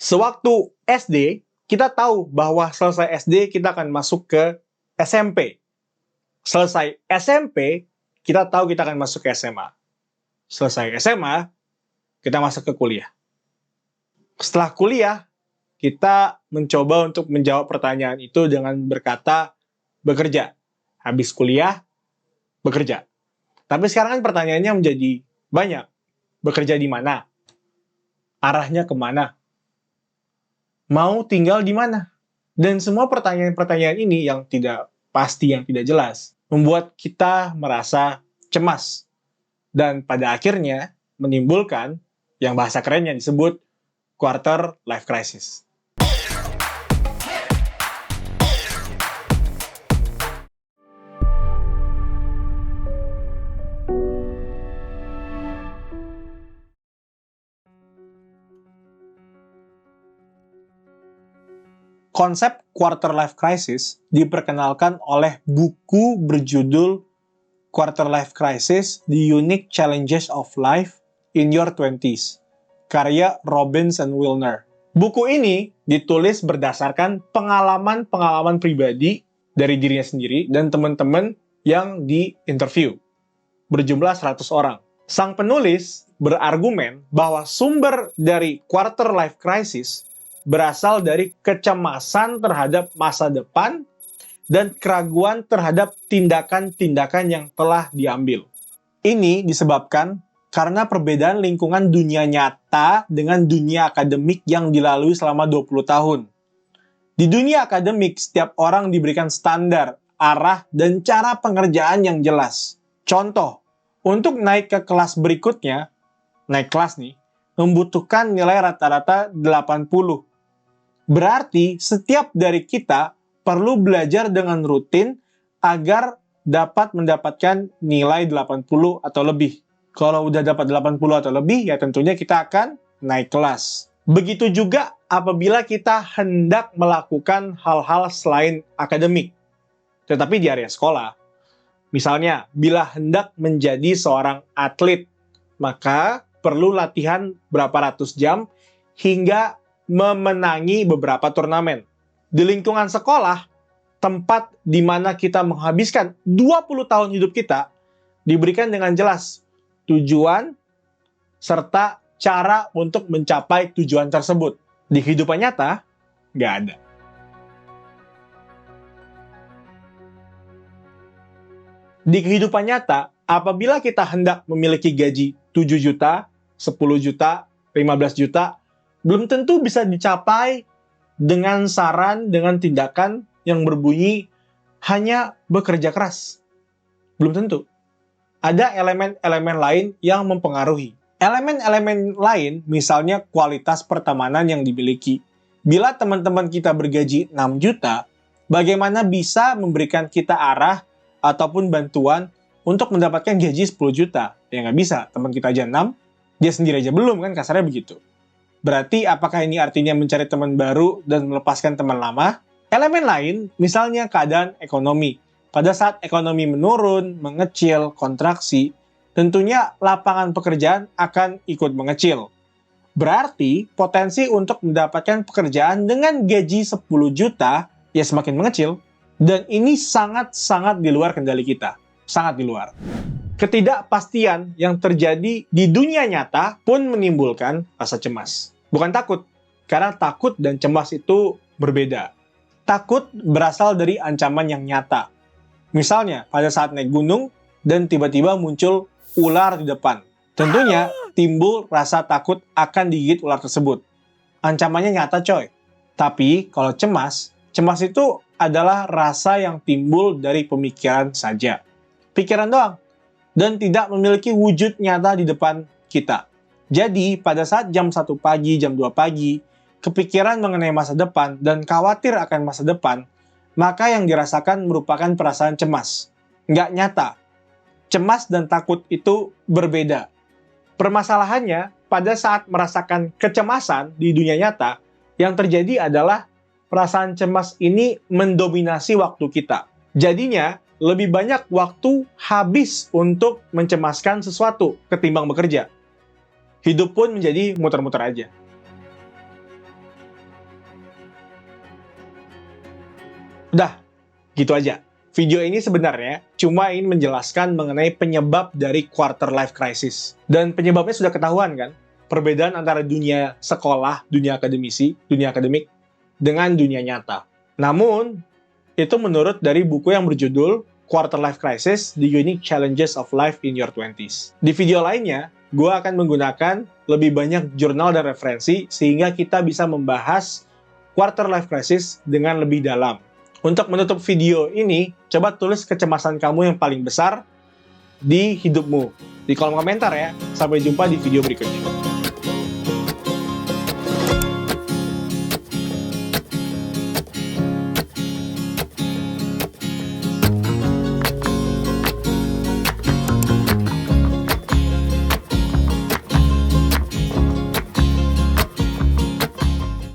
Sewaktu SD, kita tahu bahwa selesai SD kita akan masuk ke SMP. Selesai SMP, kita tahu kita akan masuk ke SMA. Selesai SMA, kita masuk ke kuliah. Setelah kuliah, kita mencoba untuk menjawab pertanyaan itu dengan berkata bekerja. Habis kuliah, bekerja. Tapi sekarang kan pertanyaannya menjadi banyak. Bekerja di mana? Arahnya kemana? Mau tinggal di mana? Dan semua pertanyaan-pertanyaan ini yang tidak pasti, yang tidak jelas, membuat kita merasa cemas. Dan pada akhirnya menimbulkan yang bahasa kerennya disebut quarter life crisis. Konsep quarter life crisis diperkenalkan oleh buku berjudul Quarter Life Crisis: The Unique Challenges of Life in Your Twenties, karya Robbins and Wilner. Buku ini ditulis berdasarkan pengalaman-pengalaman pribadi dari dirinya sendiri dan teman-teman yang diinterview, berjumlah 100 orang. Sang penulis berargumen bahwa sumber dari quarter life crisis berasal dari kecemasan terhadap masa depan dan keraguan terhadap tindakan-tindakan yang telah diambil. Ini disebabkan karena perbedaan lingkungan dunia nyata dengan dunia akademik yang dilalui selama 20 tahun. Di dunia akademik, setiap orang diberikan standar, arah, dan cara pengerjaan yang jelas. Contoh, untuk naik ke kelas berikutnya, naik kelas nih, membutuhkan nilai rata-rata 80. Berarti setiap dari kita perlu belajar dengan rutin agar dapat mendapatkan nilai 80 atau lebih. Kalau udah dapat 80 atau lebih, ya tentunya kita akan naik kelas. Begitu juga apabila kita hendak melakukan hal-hal selain akademik, tetapi di area sekolah. Misalnya, bila hendak menjadi seorang atlet, maka perlu latihan berapa ratus jam hingga memenangi beberapa turnamen. Di lingkungan sekolah, tempat di mana kita menghabiskan 20 tahun hidup kita, diberikan dengan jelas tujuan serta cara untuk mencapai tujuan tersebut. Di kehidupan nyata, nggak ada. Di kehidupan nyata, apabila kita hendak memiliki gaji 7 juta, 10 juta, 15 juta, belum tentu bisa dicapai dengan saran, dengan tindakan yang berbunyi hanya bekerja keras. Belum tentu. Ada elemen-elemen lain yang mempengaruhi. Elemen-elemen lain, misalnya kualitas pertemanan yang dimiliki. Bila teman-teman kita bergaji 6 juta, bagaimana bisa memberikan kita arah ataupun bantuan untuk mendapatkan gaji 10 juta? Ya nggak bisa, teman kita aja 6, dia sendiri aja belum, kan kasarnya begitu. Berarti apakah ini artinya mencari teman baru dan melepaskan teman lama? Elemen lain, misalnya keadaan ekonomi. Pada saat ekonomi menurun, mengecil, kontraksi, tentunya lapangan pekerjaan akan ikut mengecil. Berarti potensi untuk mendapatkan pekerjaan dengan gaji 10 juta ya semakin mengecil. Dan ini sangat-sangat di luar kendali kita. Sangat di luar. Ketidakpastian yang terjadi di dunia nyata pun menimbulkan rasa cemas. Bukan takut, karena takut dan cemas itu berbeda. Takut berasal dari ancaman yang nyata. Misalnya, pada saat naik gunung dan tiba-tiba muncul ular di depan. Tentunya timbul rasa takut akan digigit ular tersebut. Ancamannya nyata coy. Tapi kalau cemas itu adalah rasa yang timbul dari pemikiran saja. Pikiran doang. Dan tidak memiliki wujud nyata di depan kita. Jadi, pada saat jam 1 pagi, jam 2 pagi, kepikiran mengenai masa depan dan khawatir akan masa depan, maka yang dirasakan merupakan perasaan cemas. Nggak nyata. Cemas dan takut itu berbeda. Permasalahannya, pada saat merasakan kecemasan di dunia nyata, yang terjadi adalah perasaan cemas ini mendominasi waktu kita. Jadinya, lebih banyak waktu habis untuk mencemaskan sesuatu ketimbang bekerja. Hidup pun menjadi muter-muter aja. Udah, gitu aja. Video ini sebenarnya cuma ingin menjelaskan mengenai penyebab dari quarter life crisis. Dan penyebabnya sudah ketahuan kan? Perbedaan antara dunia sekolah, dunia akademik, dengan dunia nyata. Namun, itu menurut dari buku yang berjudul Quarter Life Crisis, The Unique Challenges of Life in Your 20s. Di video lainnya, gue akan menggunakan lebih banyak jurnal dan referensi sehingga kita bisa membahas Quarter Life Crisis dengan lebih dalam. Untuk menutup video ini, coba tulis kecemasan kamu yang paling besar di hidupmu. Di kolom komentar ya. Sampai jumpa di video berikutnya.